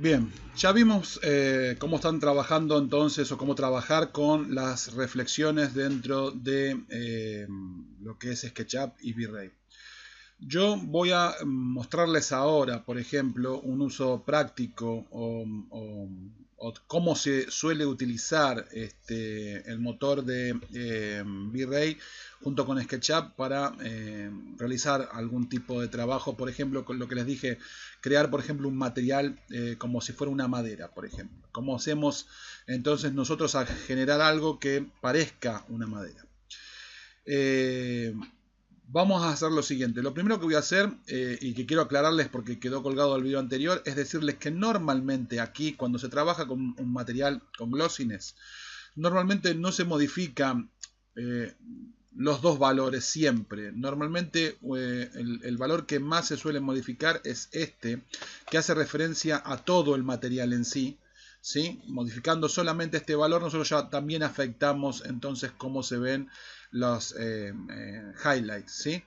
Bien, ya vimos cómo están trabajando entonces o cómo trabajar con las reflexiones dentro de lo que es SketchUp y V-Ray. Yo voy a mostrarles ahora, por ejemplo, un uso práctico o cómo se suele utilizar el motor de V-Ray junto con SketchUp para realizar algún tipo de trabajo. Por ejemplo, con lo que les dije, crear, por ejemplo, un material como si fuera una madera, por ejemplo. ¿Cómo hacemos entonces nosotros a generar algo que parezca una madera? Vamos a hacer lo siguiente. Lo primero que voy a hacer, y que quiero aclararles porque quedó colgado el video anterior, es decirles que normalmente aquí, cuando se trabaja con un material con glossiness, normalmente no se modifican los dos valores siempre. Normalmente el valor que más se suele modificar es este, que hace referencia a todo el material en sí. ¿Sí? Modificando solamente este valor, nosotros ya también afectamos entonces cómo se ven los highlights. ¿Sí?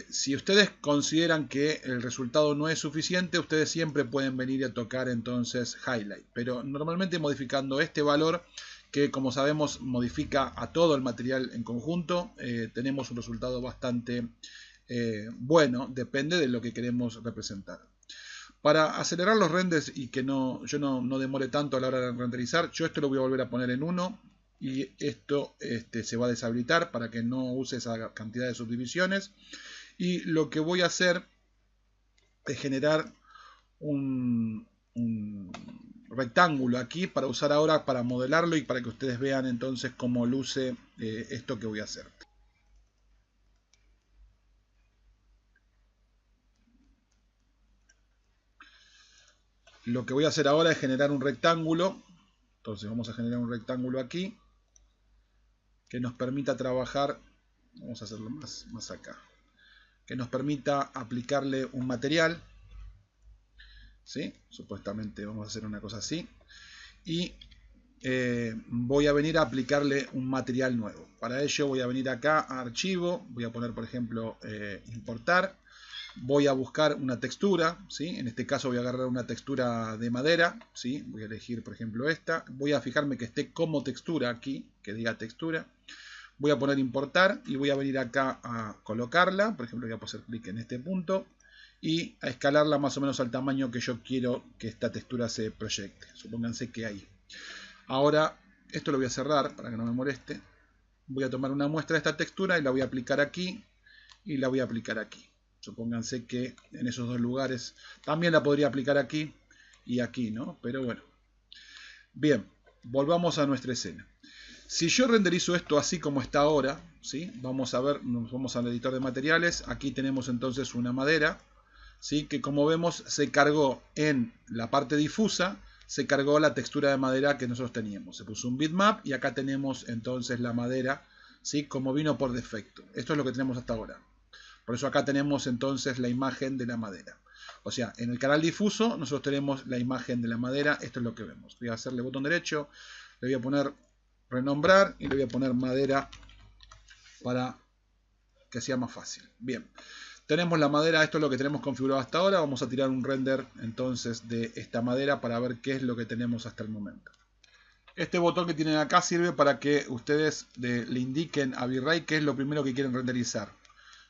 Si ustedes consideran que el resultado no es suficiente, ustedes siempre pueden venir a tocar entonces highlight, pero normalmente modificando este valor, que como sabemos modifica a todo el material en conjunto, tenemos un resultado bastante bueno, depende de lo que queremos representar. Para acelerar los renders y que yo no demore tanto a la hora de renderizar, yo esto lo voy a volver a poner en 1 y esto se va a deshabilitar para que no use esa cantidad de subdivisiones. Y lo que voy a hacer es generar un rectángulo aquí para usar ahora para modelarlo y para que ustedes vean entonces cómo luce esto que voy a hacer. Lo que voy a hacer ahora es generar un rectángulo. Entonces vamos a generar un rectángulo aquí que nos permita trabajar. Vamos a hacerlo más acá. Que nos permita aplicarle un material. ¿Sí? Supuestamente vamos a hacer una cosa así. Y voy a venir a aplicarle un material nuevo. Para ello voy a venir acá a archivo. Voy a poner por ejemplo importar. Voy a buscar una textura, ¿sí? En este caso voy a agarrar una textura de madera, ¿sí? Voy a elegir por ejemplo esta, voy a fijarme que esté como textura aquí, que diga textura, voy a poner importar y voy a venir acá a colocarla, por ejemplo voy a hacer clic en este punto y a escalarla más o menos al tamaño que yo quiero que esta textura se proyecte, supónganse que ahí. Ahora esto lo voy a cerrar para que no me moleste, voy a tomar una muestra de esta textura y la voy a aplicar aquí y la voy a aplicar aquí. Supónganse que en esos dos lugares también la podría aplicar aquí y aquí, ¿no? Pero bueno. Bien, volvamos a nuestra escena. Si yo renderizo esto así como está ahora, ¿sí? Vamos a ver, nos vamos al editor de materiales. Aquí tenemos entonces una madera, ¿sí? Que como vemos se cargó en la parte difusa, se cargó la textura de madera que nosotros teníamos. Se puso un bitmap y acá tenemos entonces la madera, ¿sí? Como vino por defecto. Esto es lo que tenemos hasta ahora. Por eso acá tenemos entonces la imagen de la madera. O sea, en el canal difuso nosotros tenemos la imagen de la madera. Esto es lo que vemos. Voy a hacerle botón derecho. Le voy a poner renombrar y le voy a poner madera para que sea más fácil. Bien. Tenemos la madera. Esto es lo que tenemos configurado hasta ahora. Vamos a tirar un render entonces de esta madera para ver qué es lo que tenemos hasta el momento. Este botón que tienen acá sirve para que ustedes le indiquen a V-Ray qué es lo primero que quieren renderizar.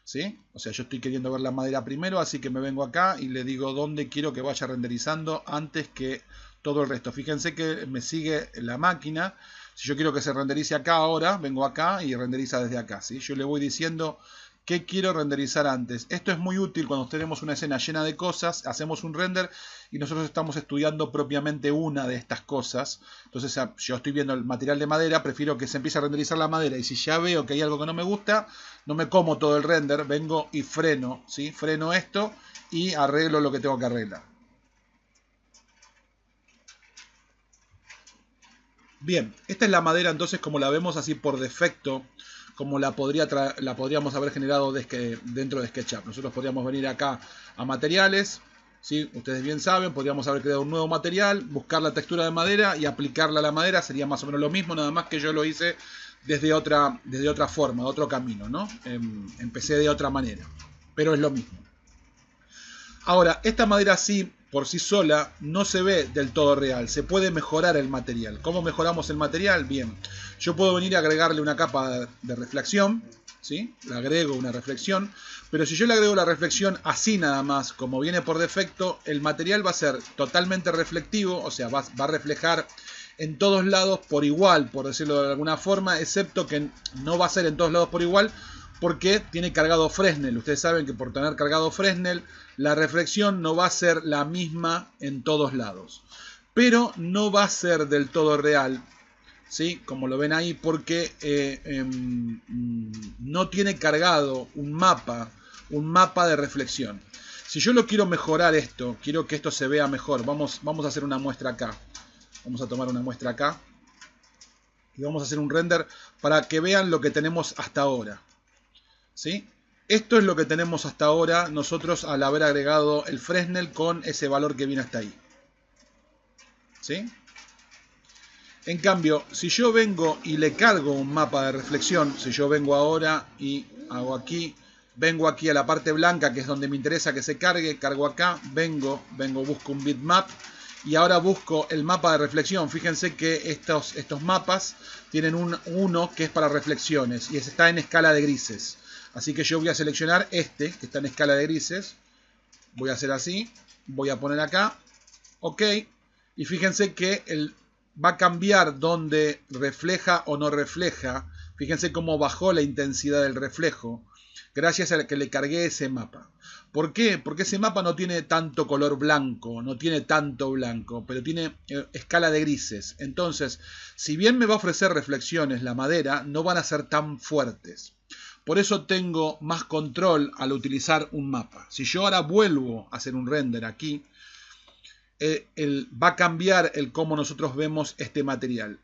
¿Sí? O sea, yo estoy queriendo ver la madera primero, así que me vengo acá y le digo dónde quiero que vaya renderizando antes que todo el resto. Fíjense que me sigue la máquina. Si yo quiero que se renderice acá ahora, vengo acá y renderiza desde acá, ¿sí? Yo le voy diciendo qué quiero renderizar antes. Esto es muy útil cuando tenemos una escena llena de cosas, hacemos un render y nosotros estamos estudiando propiamente una de estas cosas. Entonces, yo estoy viendo el material de madera, prefiero que se empiece a renderizar la madera y si ya veo que hay algo que no me gusta, no me como todo el render, vengo y freno, ¿sí? Freno esto y arreglo lo que tengo que arreglar. Bien, esta es la madera entonces como la vemos así por defecto, como la podríamos haber generado dentro de SketchUp. Nosotros podríamos venir acá a materiales, ¿sí? Ustedes bien saben, podríamos haber creado un nuevo material, buscar la textura de madera y aplicarla a la madera, sería más o menos lo mismo, nada más que yo lo hice desde otra forma, otro camino, ¿no? Empecé de otra manera, pero es lo mismo. Ahora, esta madera sí, por sí sola no se ve del todo real. Se puede mejorar el material. ¿Cómo mejoramos el material? Bien, yo puedo venir a agregarle una capa de reflexión, ¿sí? Le agrego una reflexión, pero si yo le agrego la reflexión así nada más, como viene por defecto, el material va a ser totalmente reflectivo, o sea, va a reflejar en todos lados por igual, por decirlo de alguna forma, excepto que no va a ser en todos lados por igual, porque tiene cargado Fresnel. Ustedes saben que por tener cargado Fresnel, la reflexión no va a ser la misma en todos lados. Pero no va a ser del todo real, ¿sí? Como lo ven ahí, porque no tiene cargado un mapa de reflexión. Si yo lo quiero mejorar esto, quiero que esto se vea mejor, vamos a hacer una muestra acá. Vamos a tomar una muestra acá. Y vamos a hacer un render para que vean lo que tenemos hasta ahora, ¿sí? Esto es lo que tenemos hasta ahora nosotros al haber agregado el Fresnel con ese valor que viene hasta ahí, ¿sí? En cambio, si yo vengo y le cargo un mapa de reflexión, si yo vengo ahora y hago aquí, vengo aquí a la parte blanca, que es donde me interesa que se cargue, cargo acá, vengo, busco un bitmap y ahora busco el mapa de reflexión. Fíjense que estos mapas tienen uno que es para reflexiones y está en escala de grises. Así que yo voy a seleccionar este, que está en escala de grises. Voy a hacer así. Voy a poner acá. OK. Y fíjense que va a cambiar donde refleja o no refleja. Fíjense cómo bajó la intensidad del reflejo gracias a que le cargué ese mapa. ¿Por qué? Porque ese mapa no tiene tanto color blanco, no tiene tanto blanco, pero tiene escala de grises. Entonces, si bien me va a ofrecer reflexiones la madera, no van a ser tan fuertes. Por eso tengo más control al utilizar un mapa. Si yo ahora vuelvo a hacer un render aquí, va a cambiar el cómo nosotros vemos este material.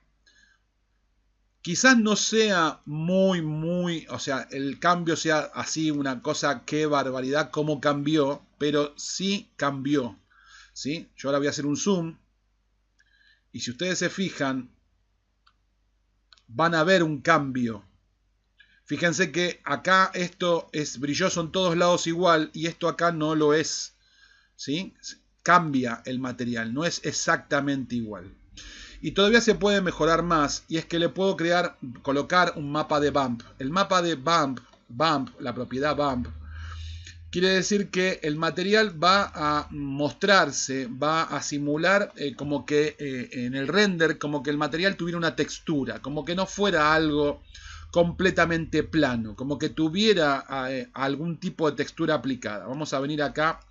Quizás no sea muy, o sea, el cambio sea así una cosa, qué barbaridad, cómo cambió, pero sí cambió, ¿sí? Yo ahora voy a hacer un zoom y si ustedes se fijan, van a ver un cambio. Fíjense que acá esto es brilloso en todos lados igual y esto acá no lo es, ¿sí? Cambia el material, no es exactamente igual. Y todavía se puede mejorar más, y es que le puedo colocar un mapa de bump. El mapa de bump, la propiedad bump, quiere decir que el material va a mostrarse, va a simular como que en el render, como que el material tuviera una textura, como que no fuera algo completamente plano, como que tuviera algún tipo de textura aplicada. Vamos a venir acá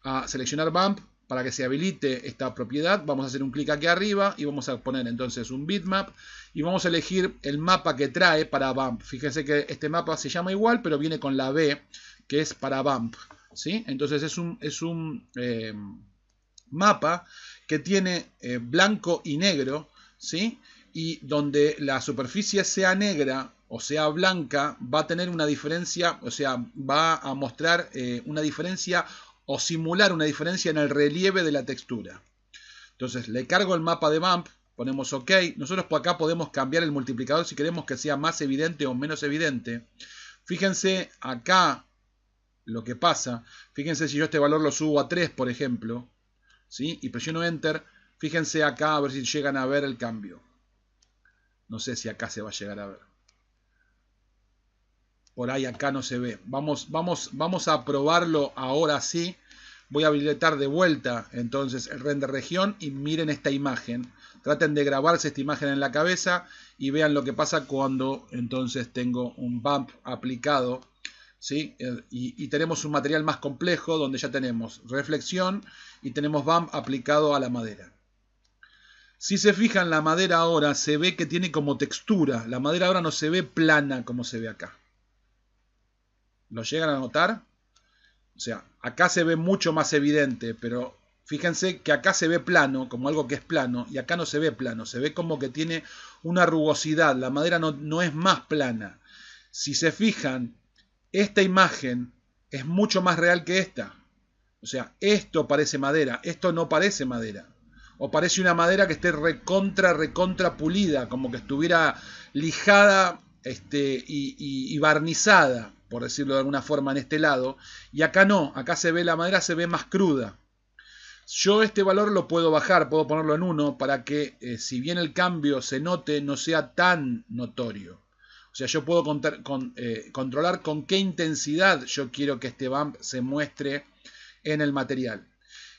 a seleccionar bump. Para que se habilite esta propiedad, vamos a hacer un clic aquí arriba y vamos a poner entonces un bitmap y vamos a elegir el mapa que trae para bump. Fíjense que este mapa se llama igual, pero viene con la B, que es para bump, ¿sí? Entonces es un mapa que tiene blanco y negro, ¿sí? Y donde la superficie sea negra o sea blanca, va a tener una diferencia, o sea, va a mostrar una diferencia o simular una diferencia en el relieve de la textura. Entonces le cargo el mapa de bump, ponemos OK. Nosotros por acá podemos cambiar el multiplicador si queremos que sea más evidente o menos evidente. Fíjense acá lo que pasa. Fíjense si yo este valor lo subo a 3, por ejemplo, ¿sí? Y presiono Enter. Fíjense acá a ver si llegan a ver el cambio. No sé si acá se va a llegar a ver. Por ahí acá no se ve. Vamos a probarlo ahora sí. Voy a habilitar de vuelta entonces el render región y miren esta imagen. Traten de grabarse esta imagen en la cabeza y vean lo que pasa cuando entonces tengo un bump aplicado, ¿sí? Y tenemos un material más complejo donde ya tenemos reflexión y tenemos bump aplicado a la madera. Si se fijan, la madera ahora se ve que tiene como textura. La madera ahora no se ve plana como se ve acá. ¿Lo llegan a notar? O sea, acá se ve mucho más evidente, pero fíjense que acá se ve plano, como algo que es plano, y acá no se ve plano, se ve como que tiene una rugosidad, la madera no es más plana. Si se fijan, esta imagen es mucho más real que esta. O sea, esto parece madera, esto no parece madera. O parece una madera que esté recontra pulida, como que estuviera lijada y barnizada, por decirlo de alguna forma, en este lado. Y acá no, acá se ve la madera, se ve más cruda. Yo este valor lo puedo bajar, puedo ponerlo en 1 para que si bien el cambio se note, no sea tan notorio. O sea, yo puedo controlar con qué intensidad yo quiero que este bump se muestre en el material.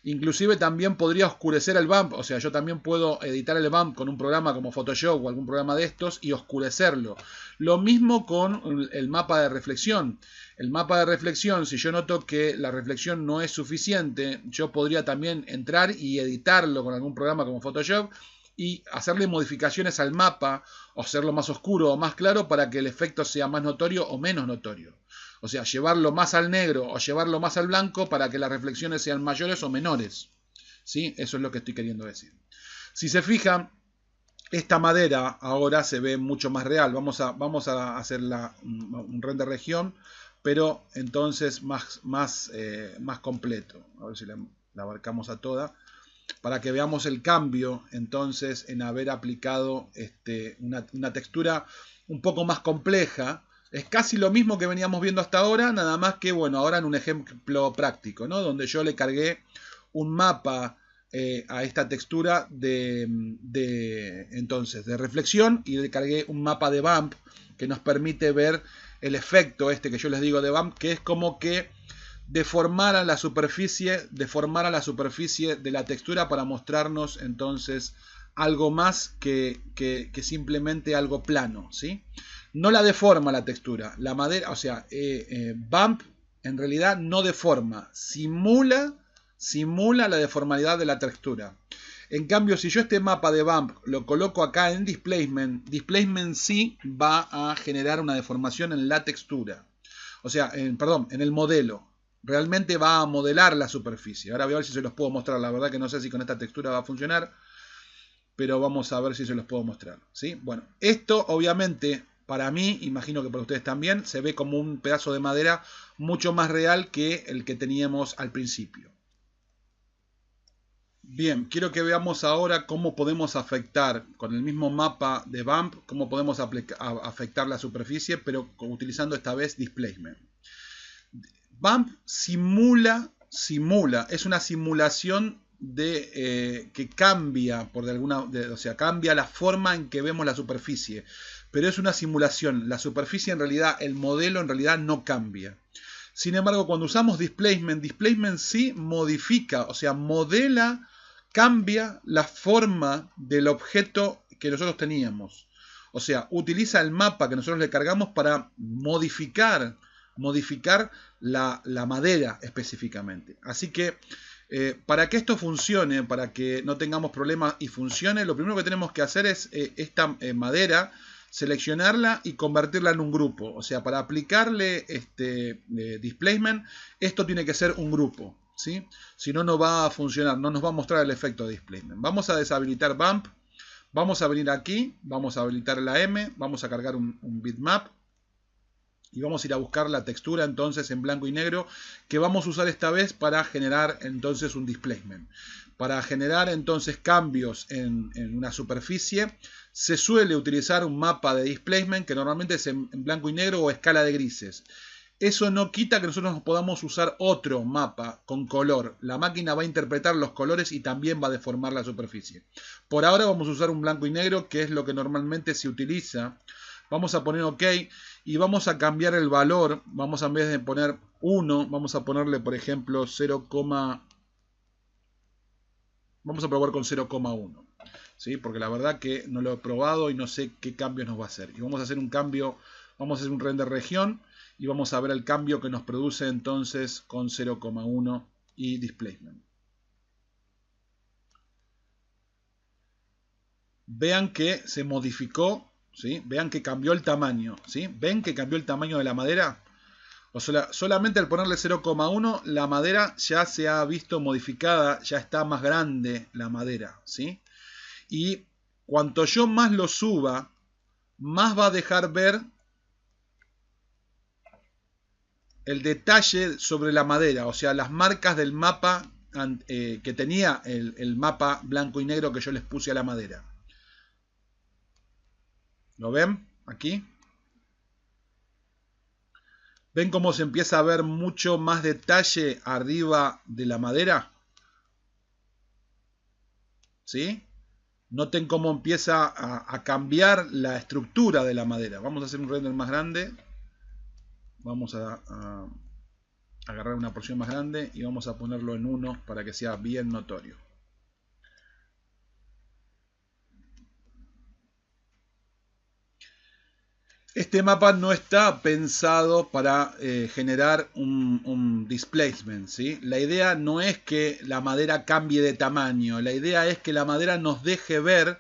Inclusive también podría oscurecer el bump, o sea, yo también puedo editar el bump con un programa como Photoshop o algún programa de estos y oscurecerlo. Lo mismo con el mapa de reflexión. El mapa de reflexión, si yo noto que la reflexión no es suficiente, yo podría también entrar y editarlo con algún programa como Photoshop y hacerle modificaciones al mapa o hacerlo más oscuro o más claro para que el efecto sea más notorio o menos notorio. O sea, llevarlo más al negro o llevarlo más al blanco para que las reflexiones sean mayores o menores. ¿Sí? Eso es lo que estoy queriendo decir. Si se fijan, esta madera ahora se ve mucho más real. Vamos a hacer un render región, pero entonces más completo. A ver si la abarcamos a toda. Para que veamos el cambio entonces en haber aplicado una textura un poco más compleja. Es casi lo mismo que veníamos viendo hasta ahora, nada más que, bueno, ahora en un ejemplo práctico, ¿no? Donde yo le cargué un mapa a esta textura entonces, de reflexión y le cargué un mapa de bump que nos permite ver el efecto que yo les digo de bump, que es como que deformara la superficie de la textura para mostrarnos entonces algo más que simplemente algo plano, ¿sí? No la deforma la textura, la madera, o sea, bump en realidad no deforma, simula la deformidad de la textura. En cambio, si yo este mapa de bump lo coloco acá en displacement, displacement sí va a generar una deformación en la textura. O sea, en el modelo. Realmente va a modelar la superficie. Ahora voy a ver si se los puedo mostrar. La verdad que no sé si con esta textura va a funcionar, pero vamos a ver si se los puedo mostrar, ¿sí? Bueno, esto obviamente para mí, imagino que para ustedes también, se ve como un pedazo de madera mucho más real que el que teníamos al principio. Bien, quiero que veamos ahora cómo podemos afectar con el mismo mapa de bump, cómo podemos afectar la superficie, pero utilizando esta vez displacement. Bump simula, es una simulación que cambia o sea, cambia la forma en que vemos la superficie, pero es una simulación. La superficie en realidad, el modelo en realidad no cambia. Sin embargo, cuando usamos displacement sí modifica, o sea, modela, cambia la forma del objeto que nosotros teníamos. O sea, utiliza el mapa que nosotros le cargamos para modificar la madera específicamente. Así que para que esto funcione, para que no tengamos problemas y funcione, lo primero que tenemos que hacer es esta madera, seleccionarla y convertirla en un grupo. O sea, para aplicarle displacement, esto tiene que ser un grupo, ¿sí? Si no, no va a funcionar, no nos va a mostrar el efecto de displacement. Vamos a deshabilitar bump, vamos a venir aquí, vamos a habilitar la M, vamos a cargar un bitmap. Y vamos a ir a buscar la textura entonces en blanco y negro que vamos a usar esta vez para generar entonces un displacement. Para generar entonces cambios en una superficie se suele utilizar un mapa de displacement que normalmente es en blanco y negro o escala de grises. Eso no quita que nosotros podamos usar otro mapa con color. La máquina va a interpretar los colores y también va a deformar la superficie. Por ahora vamos a usar un blanco y negro, que es lo que normalmente se utiliza. Vamos a poner OK y vamos a cambiar el valor. Vamos a, en vez de poner 1, vamos a ponerle, por ejemplo, 0, vamos a probar con 0,1. ¿Sí? Porque la verdad que no lo he probado y no sé qué cambios nos va a hacer. Y vamos a hacer un cambio, vamos a hacer un render región y vamos a ver el cambio que nos produce entonces con 0,1 y displacement. Vean que se modificó, ¿sí? Vean que cambió el tamaño, ¿sí? ¿Ven que cambió el tamaño de la madera? O sea, solamente al ponerle 0,1 la madera ya se ha visto modificada, ya está más grande la madera, ¿sí? Y cuanto yo más lo suba, más va a dejar ver el detalle sobre la madera, o sea, las marcas del mapa que tenía el mapa blanco y negro que yo les puse a la madera. ¿Lo ven? Aquí. ¿Ven cómo se empieza a ver mucho más detalle arriba de la madera? ¿sí? Noten cómo empieza a cambiar la estructura de la madera. Vamos a hacer un render más grande. Vamos a agarrar una porción más grande y vamos a ponerlo en 1 para que sea bien notorio. Este mapa no está pensado para generar un displacement, ¿sí? La idea no es que la madera cambie de tamaño, la idea es que la madera nos deje ver,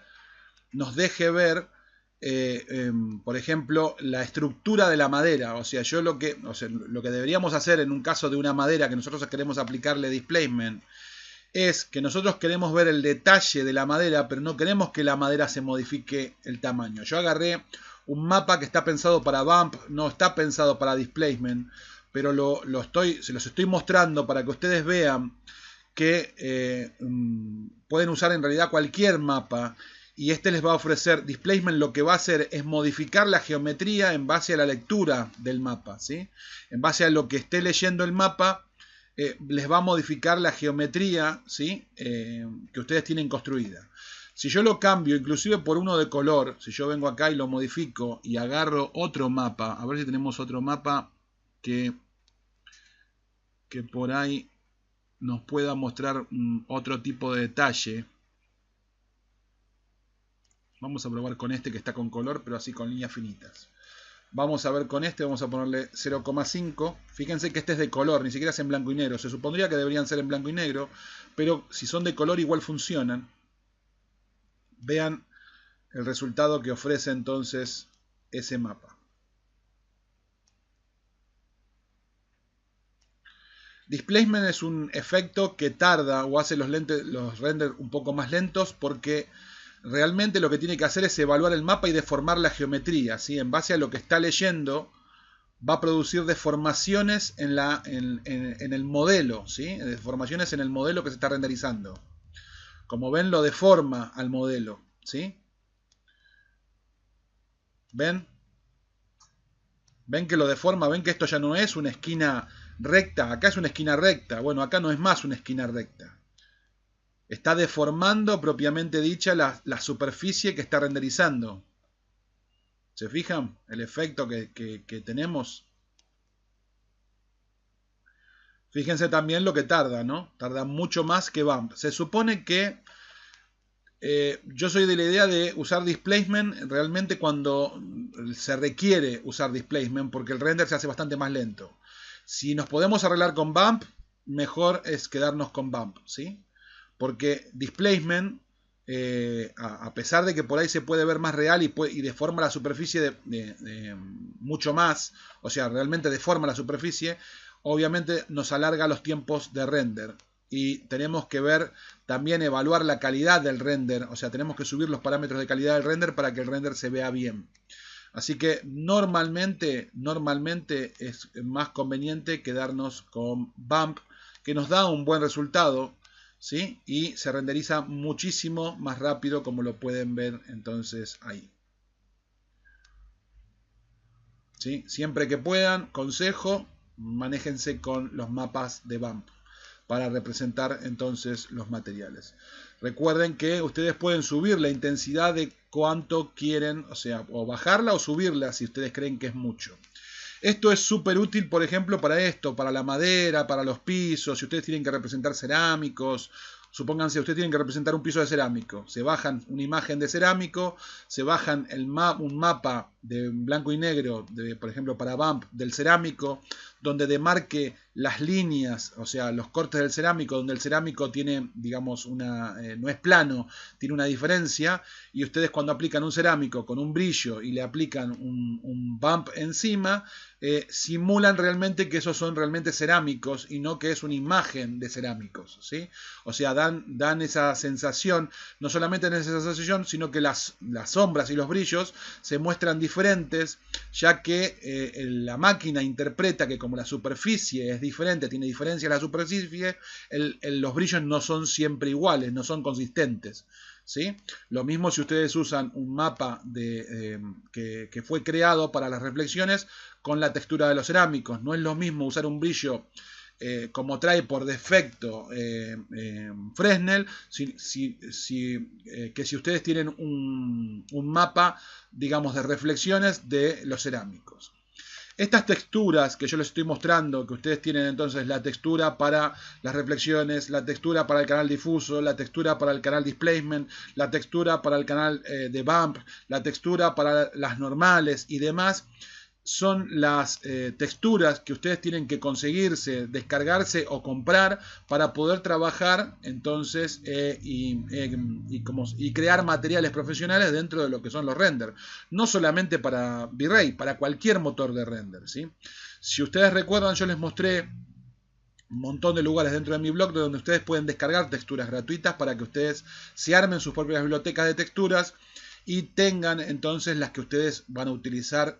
por ejemplo, la estructura de la madera. O sea, lo que deberíamos hacer en un caso de una madera que nosotros queremos aplicarle displacement es que nosotros queremos ver el detalle de la madera, pero no queremos que la madera se modifique el tamaño. Yo agarré un mapa que está pensado para bump, no está pensado para displacement, pero se los estoy mostrando para que ustedes vean que pueden usar en realidad cualquier mapa, y este les va a ofrecer displacement. Lo que va a hacer es modificar la geometría en base a la lectura del mapa, ¿sí? En base a lo que esté leyendo el mapa, les va a modificar la geometría, ¿sí? Que ustedes tienen construida. Si yo lo cambio inclusive por uno de color, si yo vengo acá y lo modifico y agarro otro mapa, a ver si tenemos otro mapa que por ahí nos pueda mostrar otro tipo de detalle. Vamos a probar con este que está con color, pero así con líneas finitas. Vamos a ver con este, vamos a ponerle 0,5. Fíjense que este es de color, ni siquiera es en blanco y negro. Se supondría que deberían ser en blanco y negro, pero si son de color igual funcionan. Vean el resultado que ofrece entonces ese mapa. Displacement es un efecto que tarda o hace los renders un poco más lentos, porque realmente lo que tiene que hacer es evaluar el mapa y deformar la geometría, ¿sí? En base a lo que está leyendo, va a producir deformaciones en el modelo, ¿sí? Deformaciones en el modelo que se está renderizando. Como ven, lo deforma al modelo, ¿sí? ¿Ven? ¿Ven que lo deforma? ¿Ven que esto ya no es una esquina recta? Acá es una esquina recta. Bueno, acá no es más una esquina recta. Está deformando propiamente dicha la superficie que está renderizando. ¿Se fijan? El efecto que tenemos. Fíjense también lo que tarda, ¿no? Tarda mucho más que bump. Se supone que yo soy de la idea de usar displacement realmente cuando se requiere usar displacement, porque el render se hace bastante más lento. Si nos podemos arreglar con bump, mejor es quedarnos con bump, ¿sí? Porque displacement, a pesar de que por ahí se puede ver más real y deforma la superficie mucho más, o sea, realmente deforma la superficie, obviamente nos alarga los tiempos de render. Y tenemos que ver, también evaluar la calidad del render, o sea, tenemos que subir los parámetros de calidad del render para que el render se vea bien. Así que normalmente es más conveniente quedarnos con bump, que nos da un buen resultado, ¿sí? Y se renderiza muchísimo más rápido, como lo pueden ver entonces ahí. ¿Sí? Siempre que puedan, consejo, manéjense con los mapas de bump para representar entonces los materiales. Recuerden que ustedes pueden subir la intensidad de cuánto quieren, o sea, o bajarla o subirla si ustedes creen que es mucho. Esto es súper útil, por ejemplo, para esto, para la madera, para los pisos, si ustedes tienen que representar cerámicos. Supónganse, ustedes tienen que representar un piso de cerámico. Se bajan una imagen de cerámico, se bajan un mapa de blanco y negro, por ejemplo, para bump del cerámico, donde demarque las líneas, o sea, los cortes del cerámico, donde el cerámico tiene, digamos, no es plano, tiene una diferencia, y ustedes cuando aplican un cerámico con un brillo y le aplican un bump encima, simulan realmente que esos son realmente cerámicos y no que es una imagen de cerámicos, ¿sí? O sea, dan esa sensación, no solamente en esa sensación, sino que las sombras y los brillos se muestran diferentes, ya que la máquina interpreta que como la superficie es diferente, tiene diferencia la superficie, los brillos no son siempre iguales, no son consistentes, ¿sí? Lo mismo si ustedes usan un mapa que fue creado para las reflexiones con la textura de los cerámicos. No es lo mismo usar un brillo como trae por defecto Fresnel, que si ustedes tienen un mapa, digamos, de reflexiones de los cerámicos. Estas texturas que yo les estoy mostrando, que ustedes tienen entonces la textura para las reflexiones, la textura para el canal difuso, la textura para el canal displacement, la textura para el canal de bump, la textura para las normales y demás, son las texturas que ustedes tienen que conseguirse, descargarse o comprar para poder trabajar entonces y crear materiales profesionales dentro de lo que son los renders. No solamente para V-Ray, para cualquier motor de render, ¿sí? Si ustedes recuerdan, yo les mostré un montón de lugares dentro de mi blog donde ustedes pueden descargar texturas gratuitas para que ustedes se armen sus propias bibliotecas de texturas y tengan entonces las que ustedes van a utilizar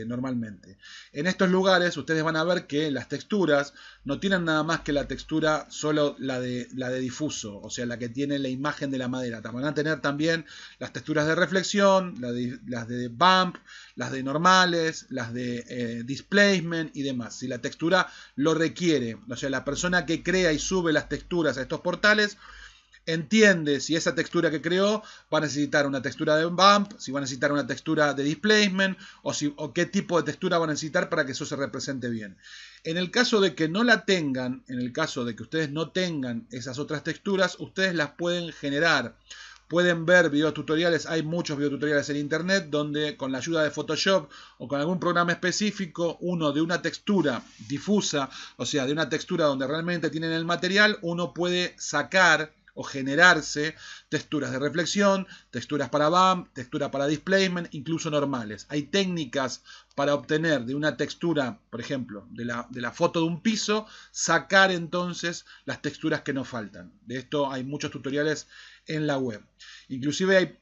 normalmente. En estos lugares ustedes van a ver que las texturas no tienen nada más que la textura solo la de difuso, o sea, la que tiene la imagen de la madera. Van a tener también las texturas de reflexión, las de bump, las de normales, las de displacement y demás. Si la textura lo requiere, o sea, la persona que crea y sube las texturas a estos portales entiende si esa textura que creó va a necesitar una textura de bump, si va a necesitar una textura de displacement o qué tipo de textura va a necesitar para que eso se represente bien. En el caso de que no la tengan, en el caso de que ustedes no tengan esas otras texturas, ustedes las pueden generar. Pueden ver videotutoriales, hay muchos videotutoriales en internet donde con la ayuda de Photoshop o con algún programa específico, uno de una textura difusa, o sea, de una textura donde realmente tienen el material, uno puede sacar o generarse texturas de reflexión, texturas para bump, texturas para displacement, incluso normales. Hay técnicas para obtener de una textura, por ejemplo, de la foto de un piso, sacar entonces las texturas que nos faltan. De esto hay muchos tutoriales en la web. Inclusive hay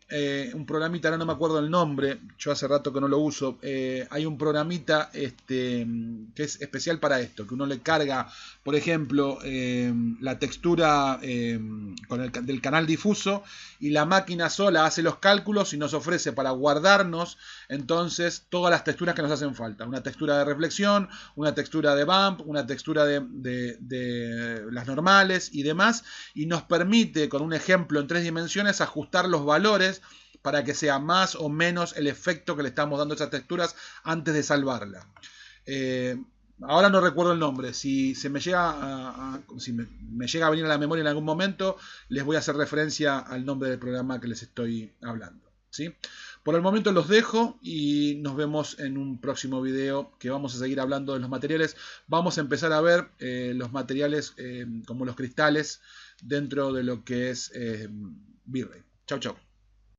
un programita, ahora no me acuerdo el nombre, yo hace rato que no lo uso, hay un programita que es especial para esto, que uno le carga, por ejemplo, la textura del canal difuso y la máquina sola hace los cálculos y nos ofrece para guardarnos entonces todas las texturas que nos hacen falta. Una textura de reflexión, una textura de bump, una textura de las normales y demás, y nos permite con un ejemplo en 3 dimensiones ajustar los valores para que sea más o menos el efecto que le estamos dando a esas texturas antes de salvarla. Ahora no recuerdo el nombre. Si me llega me llega a venir a la memoria en algún momento, les voy a hacer referencia al nombre del programa que les estoy hablando, ¿sí? Por el momento los dejo y nos vemos en un próximo video que vamos a seguir hablando de los materiales. Vamos a empezar a ver los materiales como los cristales dentro de lo que es V-Ray. Chau, chau.